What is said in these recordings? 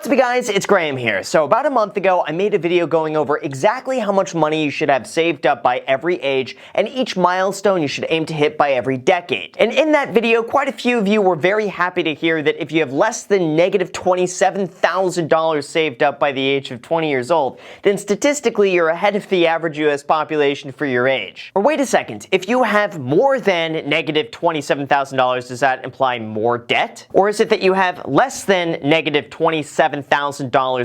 up, you guys? It's Graham here. So about a month ago, I made a video going over exactly how much money you should have saved up by every age and each milestone you should aim to hit by every decade. And in that video, quite a few of you were very happy to hear that if you have less than negative $27,000 saved up by the age of 20 years old, then statistically you're ahead of the average US population for your age. Or wait a second, if you have more than negative $27,000, does that imply more debt? Or is it that you have less than negative $27,000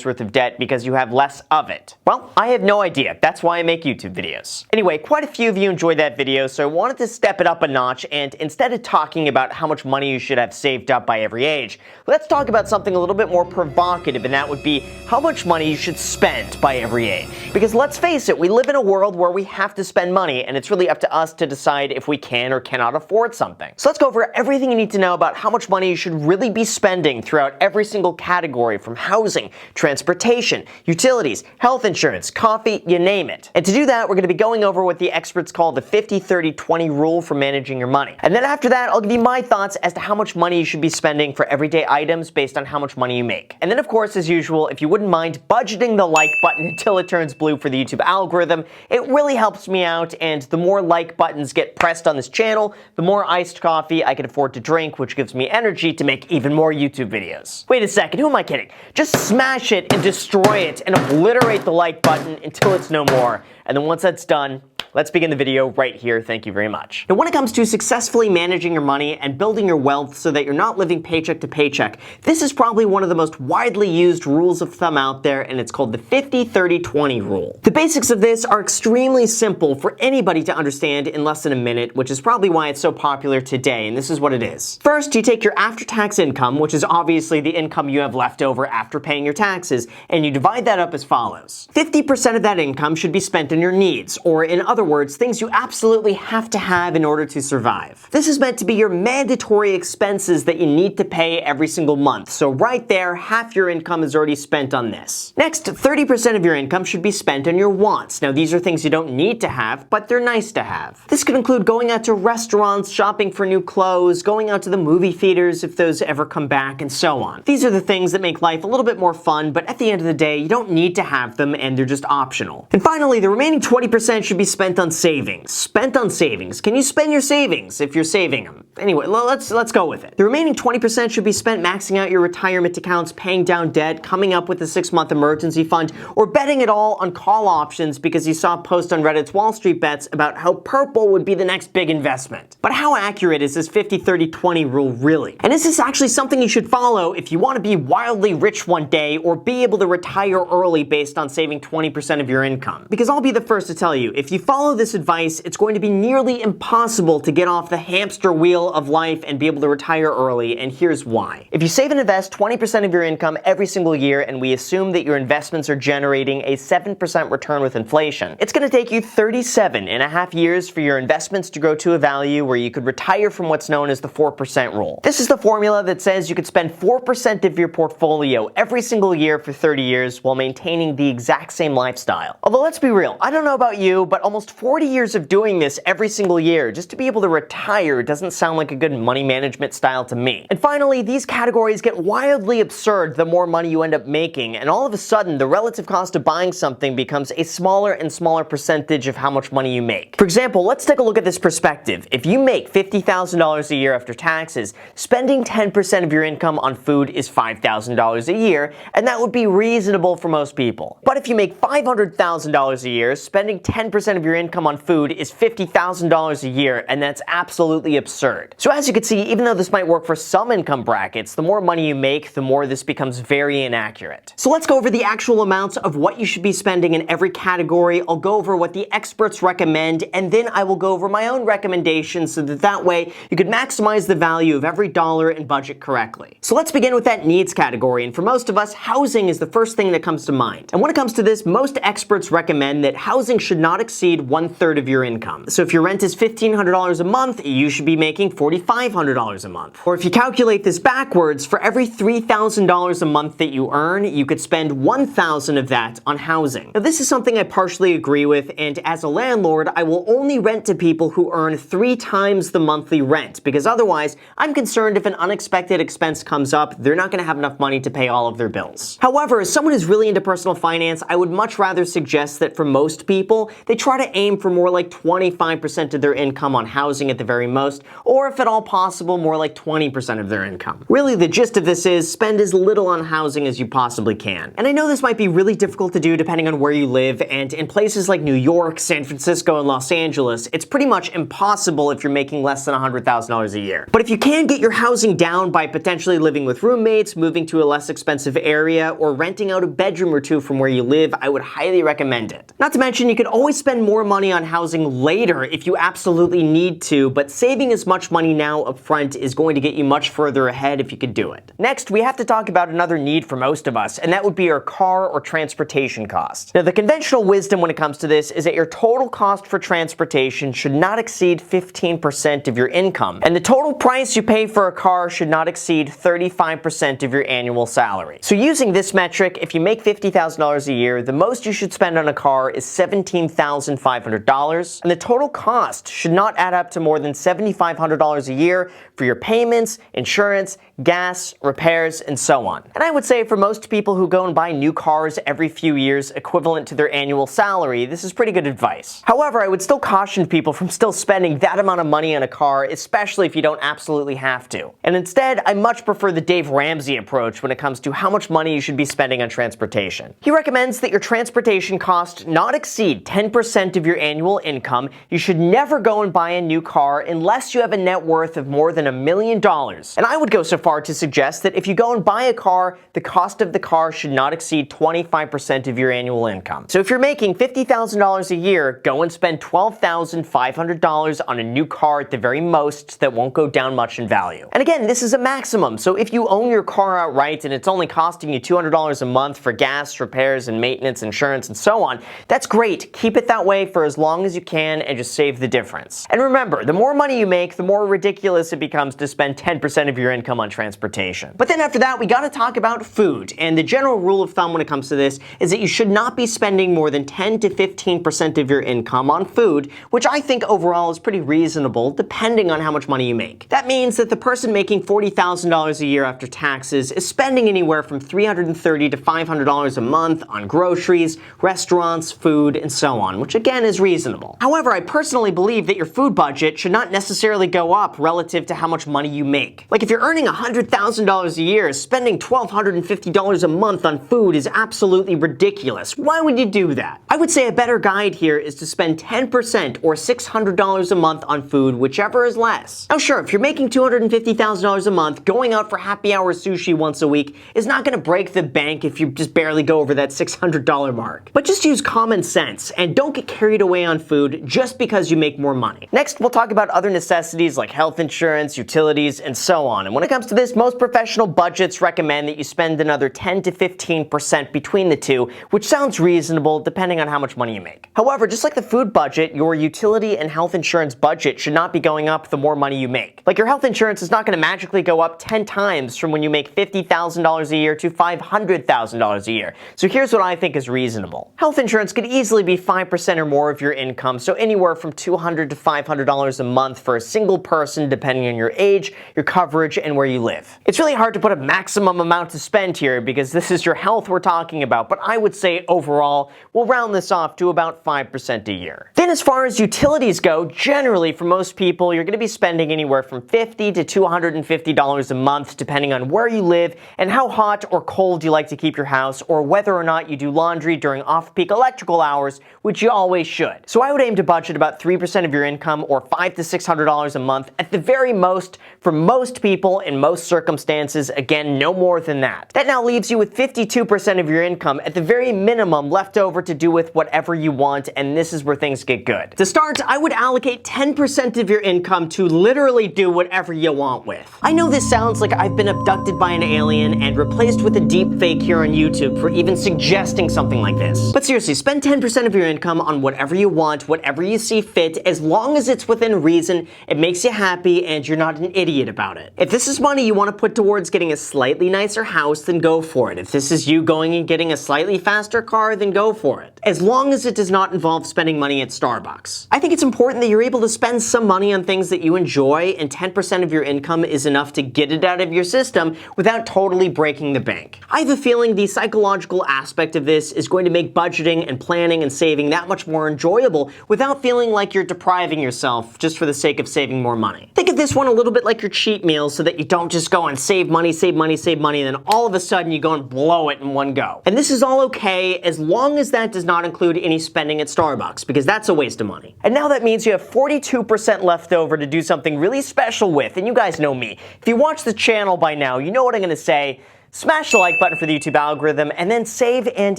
worth of debt because you have less of it? Well, I have no idea. That's why I make YouTube videos. Anyway, quite a few of you enjoyed that video, so I wanted to step it up a notch, and instead of talking about how much money you should have saved up by every age, let's talk about something a little bit more provocative, and that would be how much money you should spend by every age. Because let's face it, we live in a world where we have to spend money, and it's really up to us to decide if we can or cannot afford something. So let's go over everything you need to know about how much money you should really be spending throughout every single category, from housing, transportation, utilities, health insurance, coffee, you name it. And to do that, we're going to be going over what the experts call the 50-30-20 rule for managing your money. And then after that, I'll give you my thoughts as to how much money you should be spending for everyday items based on how much money you make. And then of course, as usual, if you wouldn't mind budgeting the like button until it turns blue for the YouTube algorithm, it really helps me out, and the more like buttons get pressed on this channel, the more iced coffee I can afford to drink, which gives me energy to make even more YouTube videos. Wait a second, who am I kidding? Just smash it and destroy it and obliterate the like button until it's no more. And then once that's done, let's begin the video right here. Thank you very much. Now, when it comes to successfully managing your money and building your wealth so that you're not living paycheck to paycheck, this is probably one of the most widely used rules of thumb out there, and it's called the 50-30-20 rule. The basics of this are extremely simple for anybody to understand in less than a minute, which is probably why it's so popular today, and this is what it is. First, you take your after-tax income, which is obviously the income you have left over after paying your taxes, and you divide that up as follows. 50% of that income should be spent on your needs, or in other words, things you absolutely have to have in order to survive. This is meant to be your mandatory expenses that you need to pay every single month. So right there, half your income is already spent on this. Next, 30% of your income should be spent on your wants. Now, these are things you don't need to have, but they're nice to have. This could include going out to restaurants, shopping for new clothes, going out to the movie theaters if those ever come back, and so on. These are the things that make life a little bit more fun, but at the end of the day, you don't need to have them, and they're just optional. And finally, the remaining 20% should be spent on savings. Spent on savings. Can you spend your savings if you're saving them? Anyway, let's go with it. The remaining 20% should be spent maxing out your retirement accounts, paying down debt, coming up with a 6-month emergency fund, or betting it all on call options because you saw a post on Reddit's Wall Street Bets about how purple would be the next big investment. But how accurate is this 50-30-20 rule really? And is this actually something you should follow if you want to be wildly rich one day or be able to retire early based on saving 20% of your income? Because I'll be the first to tell you, if you follow this advice, it's going to be nearly impossible to get off the hamster wheel of life and be able to retire early, and here's why. If you save and invest 20% of your income every single year, and we assume that your investments are generating a 7% return with inflation, it's going to take you 37.5 years for your investments to grow to a value where you could retire from what's known as the 4% rule. This is the formula that says you could spend 4% of your portfolio every single year for 30 years while maintaining the exact same lifestyle. Although let's be real, I don't know about you, but almost 40 years of doing this every single year just to be able to retire doesn't sound like a good money management style to me. And finally, these categories get wildly absurd the more money you end up making, and all of a sudden the relative cost of buying something becomes a smaller and smaller percentage of how much money you make. For example, let's take a look at this perspective. If you make $50,000 a year after taxes, spending 10% of your income on food is $5,000 a year, and that would be reasonable for most people. But if you make $500,000 a year, spending 10% of your income on food is $50,000 a year, and that's absolutely absurd. So as you can see, even though this might work for some income brackets, the more money you make, the more this becomes very inaccurate. So let's go over the actual amounts of what you should be spending in every category. I'll go over what the experts recommend, and then I will go over my own recommendations so that way you can maximize the value of every dollar and budget correctly. So let's begin with that needs category, and for most of us, housing is the first thing that comes to mind. And when it comes to this, most experts recommend that housing should not exceed 1/3 of your income. So if your rent is $1,500 a month, you should be making $4,500 a month. Or if you calculate this backwards, for every $3,000 a month that you earn, you could spend $1,000 of that on housing. Now, this is something I partially agree with, and as a landlord, I will only rent to people who earn 3 times the monthly rent, because otherwise, I'm concerned if an unexpected expense comes up, they're not going to have enough money to pay all of their bills. However, as someone who's really into personal finance, I would much rather suggest that for most people, they try to aim for more like 25% of their income on housing at the very most, or if at all possible, more like 20% of their income. Really, the gist of this is spend as little on housing as you possibly can. And I know this might be really difficult to do depending on where you live, and in places like New York, San Francisco, and Los Angeles, it's pretty much impossible if you're making less than $100,000 a year. But if you can get your housing down by potentially living with roommates, moving to a less expensive area, or renting out a bedroom or two from where you live, I would highly recommend it. Not to mention, you could always spend more money on housing later if you absolutely need to, but saving as much money now up front is going to get you much further ahead if you could do it. Next, we have to talk about another need for most of us, and that would be our car or transportation cost. Now, the conventional wisdom when it comes to this is that your total cost for transportation should not exceed 15% of your income, and the total price you pay for a car should not exceed 35% of your annual salary. So using this metric, if you make $50,000 a year, the most you should spend on a car is $17,500, and the total cost should not add up to more than $7,500 a year for your payments, insurance, gas, repairs, and so on. And I would say for most people who go and buy new cars every few years equivalent to their annual salary, this is pretty good advice. However, I would still caution people from still spending that amount of money on a car, especially if you don't absolutely have to. And instead, I much prefer the Dave Ramsey approach when it comes to how much money you should be spending on transportation. He recommends that your transportation cost not exceed 10% of your annual income. You should never go and buy a new car unless you have a net worth of more than $1 million. And I would go so far to suggest that if you go and buy a car, the cost of the car should not exceed 25% of your annual income. So if you're making $50,000 a year, go and spend $12,500 on a new car at the very most that won't go down much in value. And again, this is a maximum, so if you own your car outright and it's only costing you $200 a month for gas, repairs, and maintenance, insurance, and so on, that's great. Keep it that way for as long as you can and just save the difference. And remember, the more money you make, the more ridiculous it becomes to spend 10% of your income on transportation. But then after that, we gotta talk about food. And the general rule of thumb when it comes to this is that you should not be spending more than 10 to 15% of your income on food, which I think overall is pretty reasonable depending on how much money you make. That means that the person making $40,000 a year after taxes is spending anywhere from $330 to $500 a month on groceries, restaurants, food, and so on, which again is reasonable. However, I personally believe that your food budget should not necessarily go up relative to how much money you make. Like if you're earning $100,000 a year, spending $1,250 a month on food is absolutely ridiculous. Why would you do that? I would say a better guide here is to spend 10% or $600 a month on food, whichever is less. Now sure, if you're making $250,000 a month, going out for happy hour sushi once a week is not going to break the bank if you just barely go over that $600 mark. But just use common sense and don't get carried away on food just because you make more money. Next, we'll talk about other necessities like health insurance, utilities, and so on. And when it comes to this, most professional budgets recommend that you spend another 10 to 15% between the two, which sounds reasonable depending on how much money you make. However, just like the food budget, your utility and health insurance budget should not be going up the more money you make. Like your health insurance is not going to magically go up 10 times from when you make $50,000 a year to $500,000 a year. So here's what I think is reasonable. Health insurance could easily be 5% or more of your income, so anywhere from $200 to $500 a month for a single person depending on your age, your coverage, and where you live. It's really hard to put a maximum amount to spend here because this is your health we're talking about, but I would say overall, we'll round this off to about 5% a year. Then as far as utilities go, generally for most people, you're going to be spending anywhere from $50 to $250 a month depending on where you live and how hot or cold you like to keep your house, or whether or not you do laundry during off-peak electrical hours, which you always should. So I would aim to budget about 3% of your income, or $500 to $600 a month at the very most for most people in most most circumstances, again, no more than that. That now leaves you with 52% of your income at the very minimum left over to do with whatever you want, and this is where things get good. To start, I would allocate 10% of your income to literally do whatever you want with. I know this sounds like I've been abducted by an alien and replaced with a deep fake here on YouTube for even suggesting something like this. But seriously, spend 10% of your income on whatever you want, whatever you see fit, as long as it's within reason, it makes you happy, and you're not an idiot about it. If this is money you want to put towards getting a slightly nicer house, then go for it. If this is you going and getting a slightly faster car, then go for it. As long as it does not involve spending money at Starbucks. I think it's important that you're able to spend some money on things that you enjoy, and 10% of your income is enough to get it out of your system without totally breaking the bank. I have a feeling the psychological aspect of this is going to make budgeting and planning and saving that much more enjoyable without feeling like you're depriving yourself just for the sake of saving more money. Think of this one a little bit like your cheat meal, so that you don't just go and save money, save money, save money, and then all of a sudden you go and blow it in one go. And this is all okay as long as that does not include any spending at Starbucks, because that's a waste of money. And now that means you have 42% left over to do something really special with, and you guys know me. If you watch the channel by now, you know what I'm gonna say. Smash the like button for the YouTube algorithm, and then save and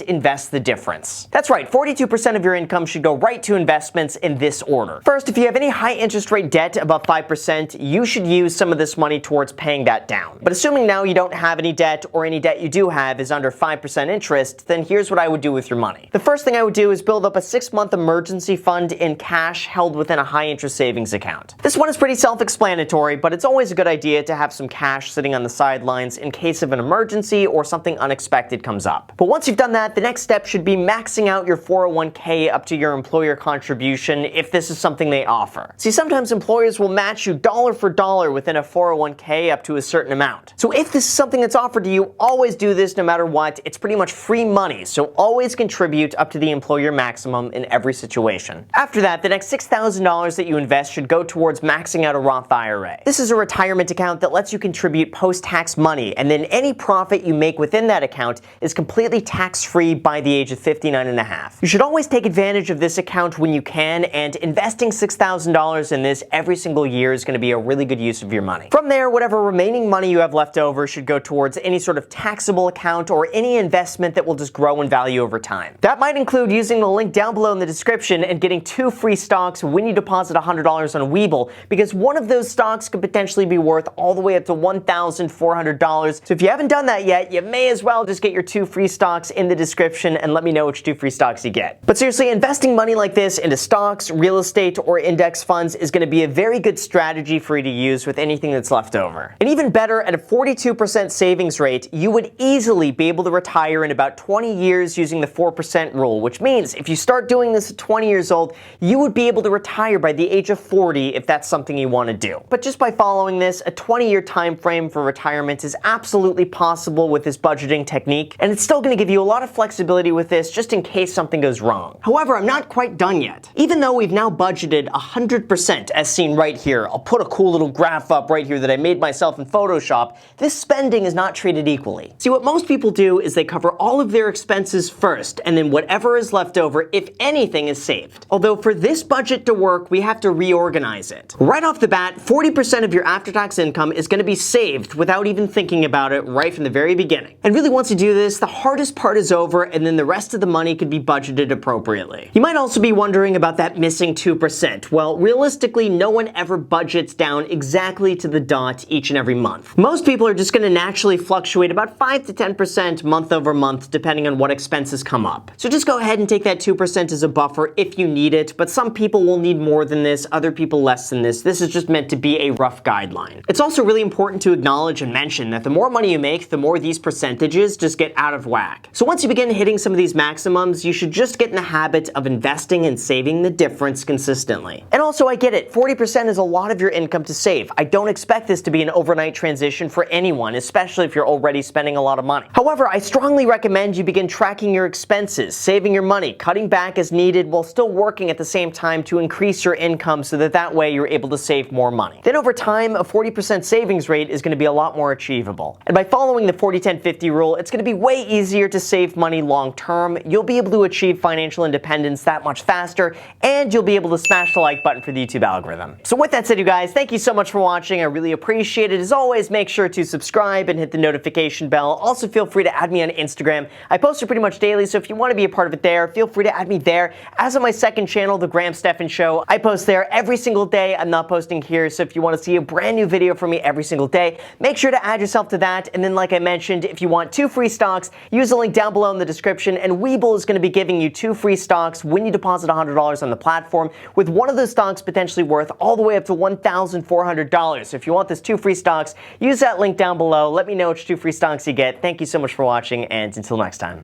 invest the difference. That's right, 42% of your income should go right to investments in this order. First, if you have any high interest rate debt above 5%, you should use some of this money towards paying that down. But assuming now you don't have any debt, or any debt you do have is under 5% interest, then here's what I would do with your money. The first thing I would do is build up a 6-month emergency fund in cash held within a high interest savings account. This one is pretty self-explanatory, but it's always a good idea to have some cash sitting on the sidelines in case of an emergency or something unexpected comes up. But once you've done that, the next step should be maxing out your 401k up to your employer contribution if this is something they offer. See, sometimes employers will match you dollar for dollar within a 401k up to a certain amount. So if this is something that's offered to you, always do this no matter what. It's pretty much free money, so always contribute up to the employer maximum in every situation. After that, the next $6,000 that you invest should go towards maxing out a Roth IRA. This is a retirement account that lets you contribute post-tax money, and then any profit you make within that account is completely tax-free by the age of 59 and a half. You should always take advantage of this account when you can, and investing $6,000 in this every single year is going to be a really good use of your money. From there, whatever remaining money you have left over should go towards any sort of taxable account or any investment that will just grow in value over time. That might include using the link down below in the description and getting 2 free stocks when you deposit $100 on Webull, because one of those stocks could potentially be worth all the way up to $1,400. So if you haven't done that yet, you may as well just get your 2 free stocks in the description and let me know which 2 free stocks you get. But seriously, investing money like this into stocks, real estate, or index funds is going to be a very good strategy for you to use with anything that's left over. And even better, at a 42% savings rate, you would easily be able to retire in about 20 years using the 4% rule, which means if you start doing this at 20 years old, you would be able to retire by the age of 40 if that's something you want to do. But just by following this, a 20-year time frame for retirement is absolutely possible with this budgeting technique, and it's still going to give you a lot of flexibility with this just in case something goes wrong. However, I'm not quite done yet. Even though we've now budgeted 100% as seen right here, I'll put a cool little graph up right here that I made myself in Photoshop, this spending is not treated equally. See, what most people do is they cover all of their expenses first, and then whatever is left over, if anything, is saved. Although for this budget to work, we have to reorganize it. Right off the bat, 40% of your after-tax income is going to be saved without even thinking about it right from the very beginning. And really, once you do this, the hardest part is over, and then the rest of the money could be budgeted appropriately. You might also be wondering about that missing 2%. Well, realistically, no one ever budgets down exactly to the dot each and every month. Most people are just going to naturally fluctuate about 5 to 10% month over month, depending on what expenses come up. So just go ahead and take that 2% as a buffer if you need it, but some people will need more than this, other people less than this. This is just meant to be a rough guideline. It's also really important to acknowledge and mention that the more money you make, the more these percentages just get out of whack. So once you begin hitting some of these maximums, you should just get in the habit of investing and saving the difference consistently. And also, I get it, 40% is a lot of your income to save. I don't expect this to be an overnight transition for anyone, especially if you're already spending a lot of money. However, I strongly recommend you begin tracking your expenses, saving your money, cutting back as needed while still working at the same time to increase your income so that way you're able to save more money. Then over time, a 40% savings rate is going to be a lot more achievable. And by following following the 40-10-50 rule, it's going to be way easier to save money long term. You'll be able to achieve financial independence that much faster, and you'll be able to smash the like button for the YouTube algorithm. So with that said, you guys, thank you so much for watching. I really appreciate it. As always, make sure to subscribe and hit the notification bell. Also, feel free to add me on Instagram. I post it pretty much daily, so if you want to be a part of it there, feel free to add me there. As on my second channel, The Graham Stephan Show, I post there every single day. I'm not posting here, so if you want to see a brand new video from me every single day, make sure to add yourself to that. And then, like I mentioned, if you want 2 free stocks, use the link down below in the description, and Webull is going to be giving you 2 free stocks when you deposit $100 on the platform, with one of those stocks potentially worth all the way up to $1,400. So if you want this 2 free stocks, use that link down below. Let me know which 2 free stocks you get. Thank you so much for watching, and until next time.